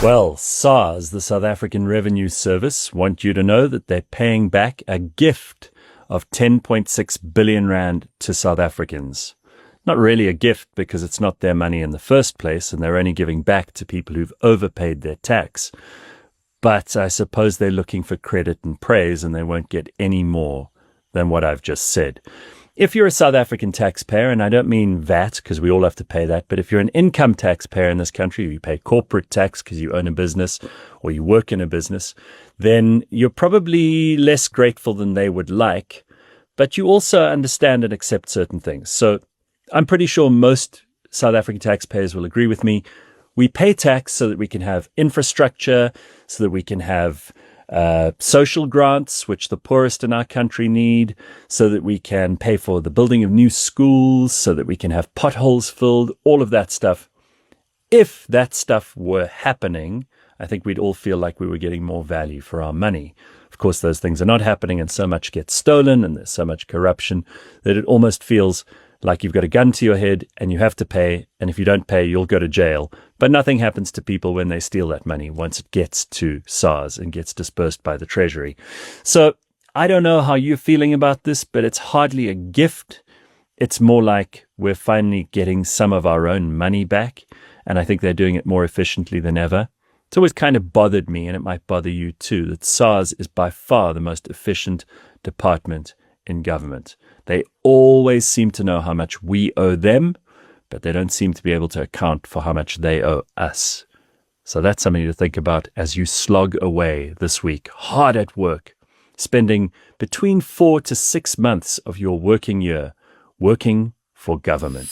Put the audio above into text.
Well, SARS, the South African Revenue Service, want you to know that they're paying back a gift of 10.6 billion rand to South Africans. Not really a gift because it's not their money in the first place and they're only giving back to people who've overpaid their tax. But I suppose they're looking for credit and praise and they won't get any more than what I've just said. If you're a South African taxpayer, and I don't mean VAT because we all have to pay that, but if you're an income taxpayer in this country, you pay corporate tax because you own a business or you work in a business, then you're probably less grateful than they would like, but you also understand and accept certain things. So I'm pretty sure most South African taxpayers will agree with me. We pay tax so that we can have infrastructure, so that we can have social grants, which the poorest in our country need, so that we can pay for the building of new schools, so that we can have potholes filled, all of that stuff. If that stuff were happening, I think we'd all feel like we were getting more value for our money. Of course, those things are not happening and so much gets stolen and there's so much corruption that it almost feels like you've got a gun to your head and you have to pay, and if you don't pay, you'll go to jail. But nothing happens to people when they steal that money once it gets to SARS and gets dispersed by the Treasury. So I don't know how you're feeling about this, but it's hardly a gift. It's more like we're finally getting some of our own money back, and I think they're doing it more efficiently than ever. It's always kind of bothered me, and it might bother you too, that SARS is by far the most efficient department in government. They always seem to know how much we owe them, but they don't seem to be able to account for how much they owe us. So that's something to think about as you slog away this week, hard at work, spending between 4 to 6 months of your working year working for government.